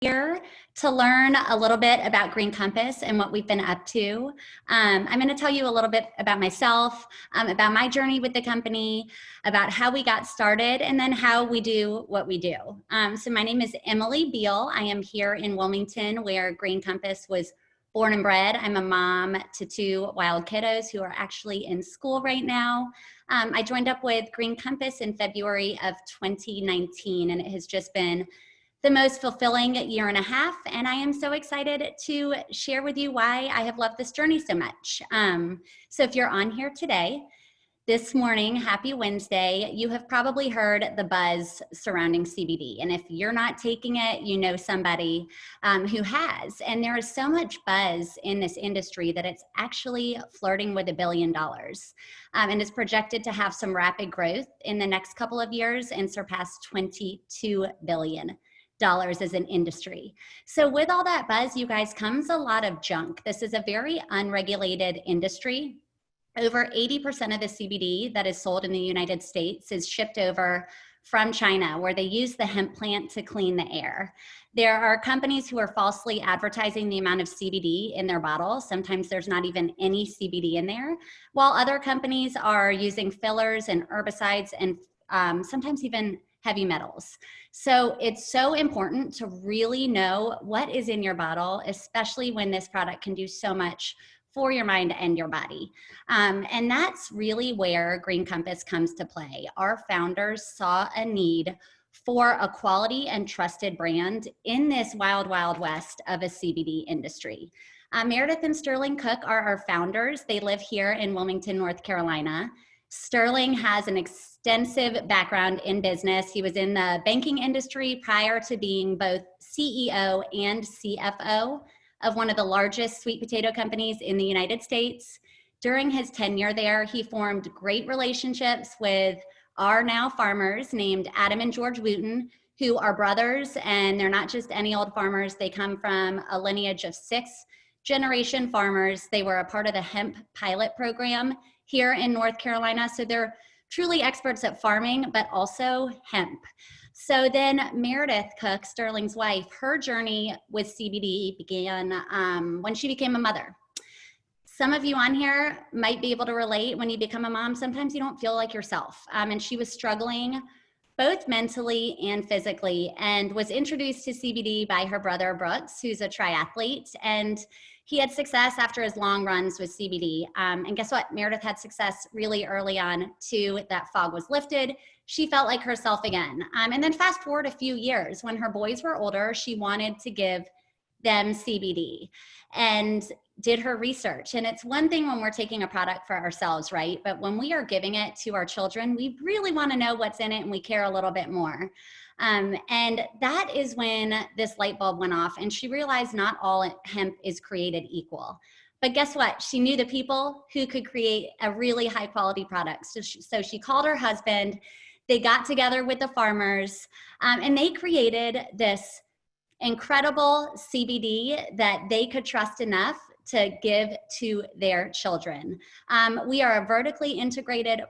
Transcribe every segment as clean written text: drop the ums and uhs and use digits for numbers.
here to learn a little bit about Green Compass and what we've been up to. I'm going to tell you a little bit about myself, about my journey with the company, about how we got started, and then how we do what we do. So my name is Emily Beale. I am here in Wilmington, where Green Compass was born and bred. I'm a mom to two wild kiddos who are actually in school right now. I joined up with Green Compass in February of 2019, and it has just been the most fulfilling year and a half, and I am so excited to share with you why I have loved this journey so much. So if you're on here today, this morning, happy Wednesday, you have probably heard the buzz surrounding CBD, and if you're not taking it, you know somebody who has, and there is so much buzz in this industry that it's actually flirting with $1 billion, and is projected to have some rapid growth in the next couple of years and surpass $22 billion as an industry. So with all that buzz, you guys, comes a lot of junk. This is a very unregulated industry. Over 80% of the CBD that is sold in the United States is shipped over from China, where they use the hemp plant to clean the air. There are companies who are falsely advertising the amount of CBD in their bottle. Sometimes there's not even any CBD in there, while other companies are using fillers and herbicides and sometimes even heavy metals. So it's so important to really know what is in your bottle, especially when this product can do so much for your mind and your body. And that's really where Green Compass comes to play. Our founders saw a need for a quality and trusted brand in this wild, wild west of a CBD industry. Meredith and Sterling Cook are our founders. They live here in Wilmington, North Carolina. Sterling has an extensive background in business. He was in the banking industry prior to being both CEO and CFO of one of the largest sweet potato companies in the United States. During his tenure there, he formed great relationships with our now farmers named Adam and George Wooten, who are brothers, and they're not just any old farmers. They come from a lineage of 6th-generation farmers. They were a part of the hemp pilot program here in North Carolina. So they're truly experts at farming, but also hemp. So then Meredith Cook, Sterling's wife, her journey with CBD began when she became a mother. Some of you on here might be able to relate. When you become a mom, sometimes you don't feel like yourself. And she was struggling both mentally and physically, and was introduced to CBD by her brother Brooks, who's a triathlete, and he had success after his long runs with CBD. And guess what? Meredith had success really early on too. That fog was lifted. She felt like herself again. And then fast forward a few years, when her boys were older, she wanted to give them CBD and did her research. And it's one thing when we're taking a product for ourselves, right? But when we are giving it to our children, we really want to know what's in it, and we care a little bit more. And that is when this light bulb went off, and she realized not all hemp is created equal. But guess what? She knew the people who could create a really high quality product. So she called her husband. They got together with the farmers, and they created this incredible CBD that they could trust enough to give to their children. We are a vertically integrated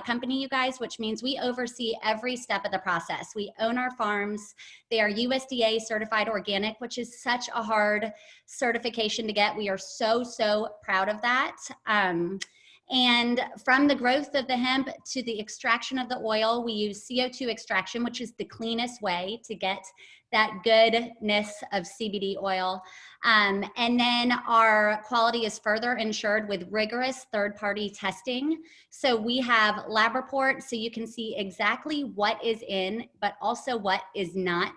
company, you guys, which means we oversee every step of the process. We own our farms. They are USDA certified organic, which is such a hard certification to get. We are so, so proud of that. And from the growth of the hemp to the extraction of the oil, we use CO2 extraction, which is the cleanest way to get that goodness of CBD oil. And then our quality is further ensured with rigorous third-party testing. So we have lab reports, so you can see exactly what is in, but also what is not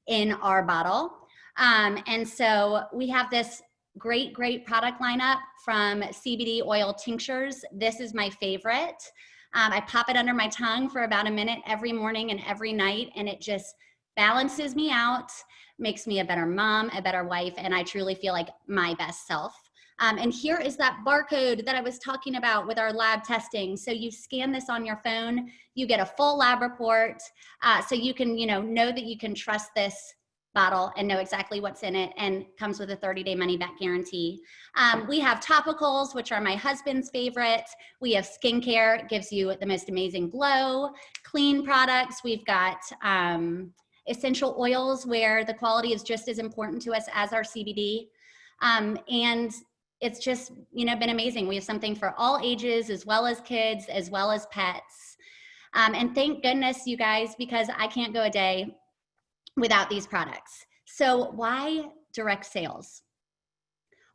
in our bottle. And so we have this great product lineup from CBD oil tinctures. This is my favorite. I pop it under my tongue for about a minute every morning and every night, and it just balances me out, makes me a better mom, a better wife, and I truly feel like my best self. And here is that barcode that I was talking about with our lab testing. So you scan this on your phone, you get a full lab report, so you can know that you can trust this bottle and know exactly what's in it, and comes with a 30-day money-back guarantee. We have topicals, which are my husband's favorite. We have skincare, it gives you the most amazing glow. Clean products, we've got essential oils where the quality is just as important to us as our CBD. And it's just, been amazing. We have something for all ages, as well as kids, as well as pets. And thank goodness, you guys, because I can't go a day without these products. So why direct sales?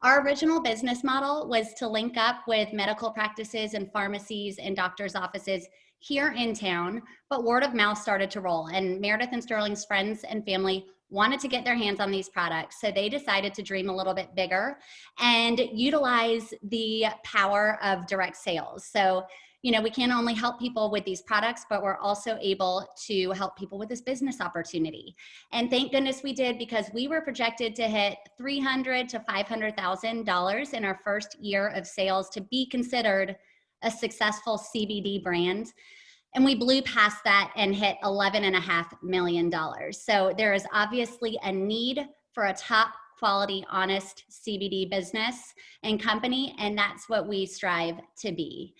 Our original business model was to link up with medical practices and pharmacies and doctors' offices here in town, but word of mouth started to roll, and Meredith and Sterling's friends and family wanted to get their hands on these products. So they decided to dream a little bit bigger and utilize the power of direct sales. So, we can't only help people with these products, but we're also able to help people with this business opportunity. And thank goodness we did, because we were projected to hit $300,000 to $500,000 in our first year of sales to be considered a successful CBD brand. And we blew past that and hit $11.5 million. So there is obviously a need for a top quality, honest CBD business and company, and that's what we strive to be.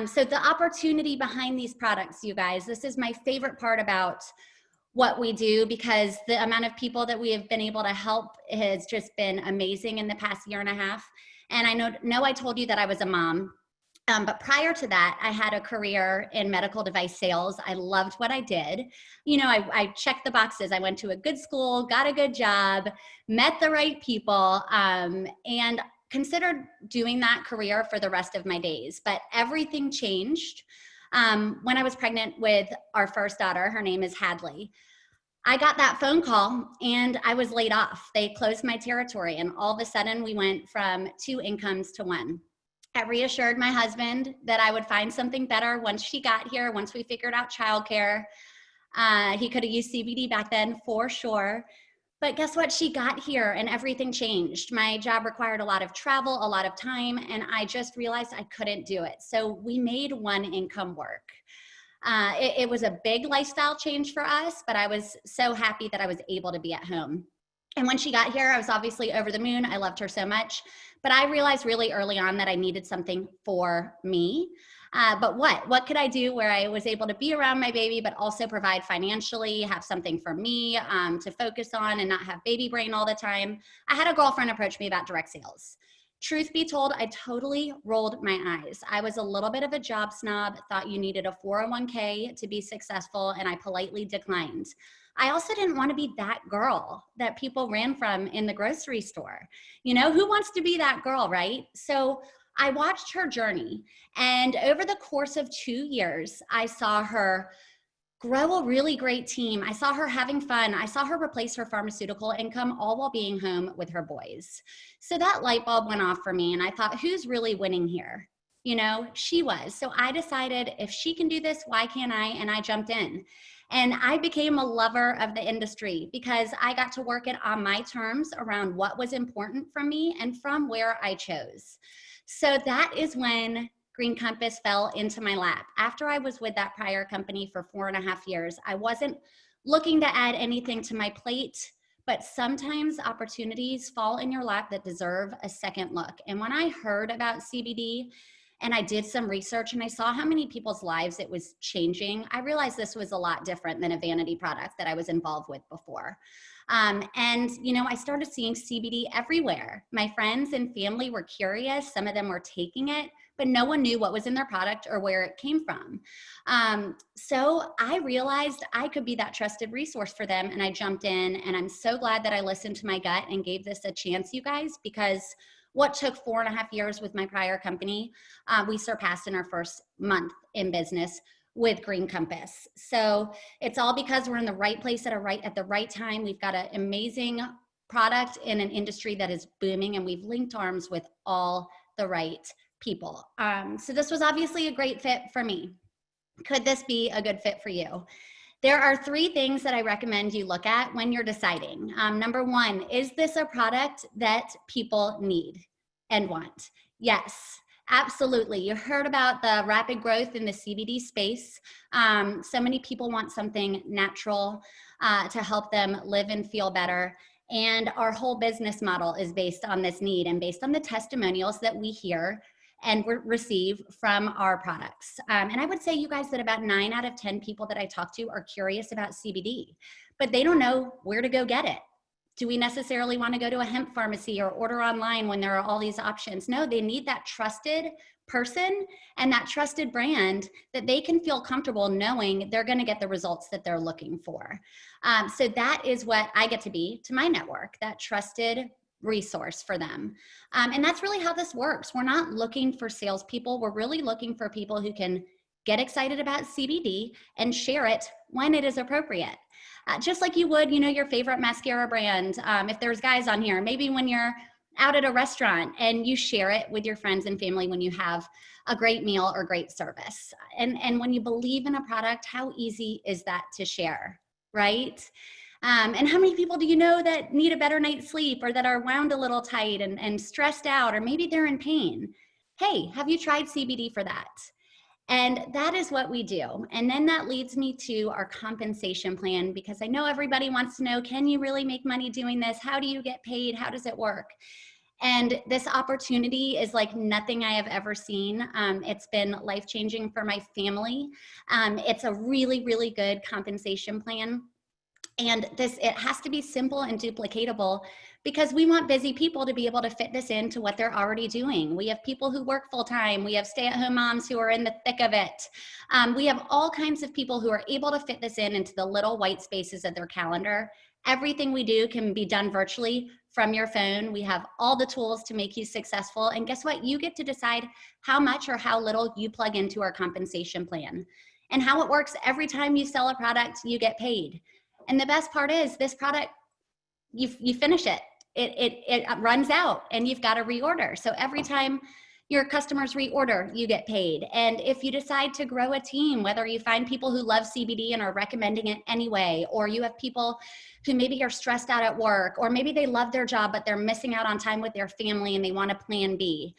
So the opportunity behind these products, you guys, this is my favorite part about what we do, because the amount of people that we have been able to help has just been amazing in the past year and a half. And I know I told you that I was a mom. But prior to that, I had a career in medical device sales. I loved what I did. I checked the boxes. I went to a good school, got a good job, met the right people, and considered doing that career for the rest of my days. But everything changed when I was pregnant with our first daughter. Her name is Hadley. I got that phone call and I was laid off. They closed my territory, and all of a sudden we went from 2 incomes to 1. I reassured my husband that I would find something better once she got here, once we figured out childcare. He could have used CBD back then for sure. But guess what? She got here and everything changed. My job required a lot of travel, a lot of time, and I just realized I couldn't do it. So we made 1 income work. It was a big lifestyle change for us, but I was so happy that I was able to be at home. And when she got here, I was obviously over the moon. I loved her so much. But I realized really early on that I needed something for me. But what could I do where I was able to be around my baby, but also provide financially, have something for me to focus on and not have baby brain all the time? I had a girlfriend approach me about direct sales. Truth be told, I totally rolled my eyes. I was a little bit of a job snob, thought you needed a 401k to be successful, and I politely declined. I also didn't want to be that girl that people ran from in the grocery store. Who wants to be that girl, right? So I watched her journey, and over the course of 2 years, I saw her grow a really great team. I saw her having fun. I saw her replace her pharmaceutical income, all while being home with her boys. So that light bulb went off for me, and I thought, who's really winning here? She was. So I decided, if she can do this, why can't I? And I jumped in. And I became a lover of the industry because I got to work it on my terms around what was important for me and from where I chose. So that is when Green Compass fell into my lap. After I was with that prior company for 4.5 years, I wasn't looking to add anything to my plate, but sometimes opportunities fall in your lap that deserve a second look. And when I heard about CBD, and I did some research and I saw how many people's lives it was changing, I realized this was a lot different than a vanity product that I was involved with before. I started seeing CBD everywhere. My friends and family were curious. Some of them were taking it, but no one knew what was in their product or where it came from. So I realized I could be that trusted resource for them, and I jumped in, and I'm so glad that I listened to my gut and gave this a chance, you guys, because what took 4.5 years with my prior company, we surpassed in our first month in business with Green Compass. So it's all because we're in the right place at the right time. We've got an amazing product in an industry that is booming, and we've linked arms with all the right people. So this was obviously a great fit for me. Could this be a good fit for you? There are 3 things that I recommend you look at when you're deciding. Number 1, is this a product that people need and want? Yes, absolutely. You heard about the rapid growth in the CBD space. So many people want something natural to help them live and feel better. And our whole business model is based on this need and based on the testimonials that we hear and receive from our products. And I would say, you guys, that about 9 out of 10 people that I talk to are curious about CBD, but they don't know where to go get it. Do we necessarily want to go to a hemp pharmacy or order online when there are all these options? No, they need that trusted person and that trusted brand that they can feel comfortable knowing they're going to get the results that they're looking for. So that is what I get to be to my network, that trusted resource for them. And that's really how this works. We're not looking for salespeople. We're really looking for people who can get excited about CBD and share it when it is appropriate. Just like you would, your favorite mascara brand. If there's guys on here, maybe when you're out at a restaurant and you share it with your friends and family when you have a great meal or great service. And when you believe in a product, how easy is that to share, right? And how many people do you know that need a better night's sleep, or that are wound a little tight and stressed out, or maybe they're in pain? Hey, have you tried CBD for that? And that is what we do. And then that leads me to our compensation plan, because I know everybody wants to know, can you really make money doing this? How do you get paid? How does it work? And this opportunity is like nothing I have ever seen. It's been life-changing for my family. It's a really, really good compensation plan. And it has to be simple and duplicatable, because we want busy people to be able to fit this into what they're already doing. We have people who work full-time. We have stay-at-home moms who are in the thick of it. We have all kinds of people who are able to fit this into the little white spaces of their calendar. Everything we do can be done virtually from your phone. We have all the tools to make you successful. And guess what? You get to decide how much or how little you plug into our compensation plan. And how it works: every time you sell a product, you get paid. And the best part is, this product, you finish it. It runs out and you've got to reorder. So every time your customers reorder, you get paid. And if you decide to grow a team, whether you find people who love CBD and are recommending it anyway, or you have people who maybe are stressed out at work, or maybe they love their job, but they're missing out on time with their family and they want a plan B.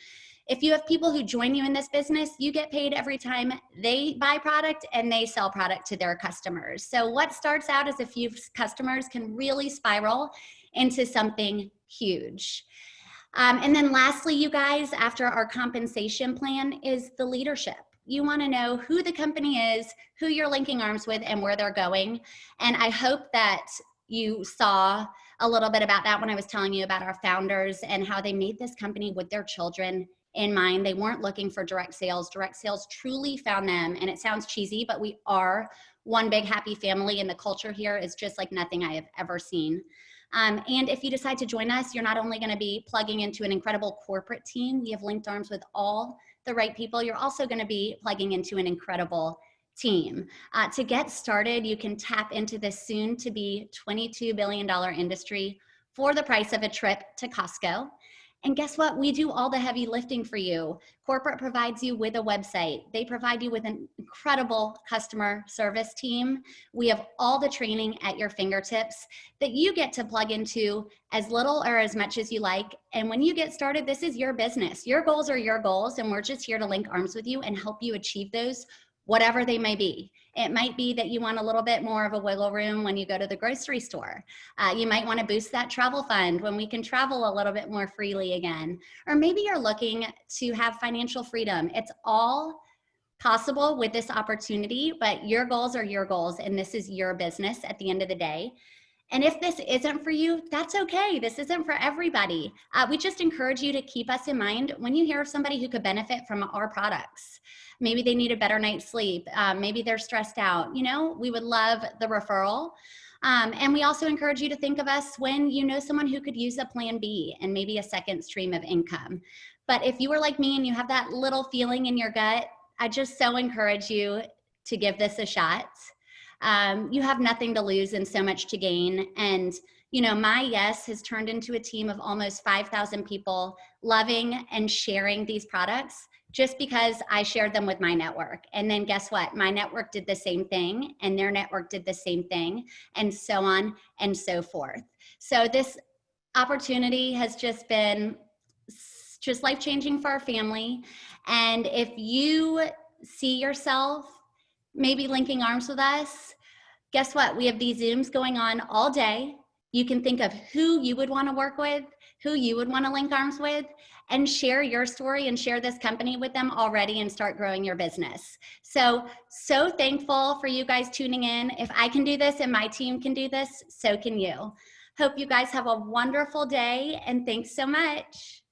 If you have people who join you in this business, you get paid every time they buy product and they sell product to their customers. So what starts out as a few customers can really spiral into something huge. And then lastly, you guys, after our compensation plan is the leadership. You want to know who the company is, who you're linking arms with, and where they're going. And I hope that you saw a little bit about that when I was telling you about our founders and how they made this company with their children in mind. They weren't looking for direct sales. Direct sales truly found them. And it sounds cheesy, but we are one big happy family, and the culture here is just like nothing I have ever seen. And if you decide to join us, you're not only going to be plugging into an incredible corporate team. We have linked arms with all the right people. You're also going to be plugging into an incredible team. To get started, you can tap into this soon to be $22 billion industry for the price of a trip to Costco. And guess what? We do all the heavy lifting for you. Corporate provides you with a website. They provide you with an incredible customer service team. We have all the training at your fingertips that you get to plug into as little or as much as you like. And when you get started, this is your business. Your goals are your goals, and we're just here to link arms with you and help you achieve those, whatever they may be. It might be that you want a little bit more of a wiggle room when you go to the grocery store. You might want to boost that travel fund when we can travel a little bit more freely again. Or maybe you're looking to have financial freedom. It's all possible with this opportunity, but your goals are your goals, and this is your business at the end of the day. And if this isn't for you, that's okay. This isn't for everybody. We just encourage you to keep us in mind when you hear of somebody who could benefit from our products. Maybe they need a better night's sleep. Maybe they're stressed out. We would love the referral. And we also encourage you to think of us when you know someone who could use a plan B and maybe a second stream of income. But if you are like me and you have that little feeling in your gut, I just so encourage you to give this a shot. You have nothing to lose and so much to gain. And my yes has turned into a team of almost 5,000 people loving and sharing these products just because I shared them with my network. And then guess what? My network did the same thing, and their network did the same thing, and so on and so forth. So this opportunity has just been just life-changing for our family. And if you see yourself maybe linking arms with us, guess what? We have these Zooms going on all day. You can think of who you would want to work with, who you would want to link arms with, and share your story and share this company with them already and start growing your business. So thankful for you guys tuning in. If I can do this and my team can do this, so can you. Hope you guys have a wonderful day, and thanks so much.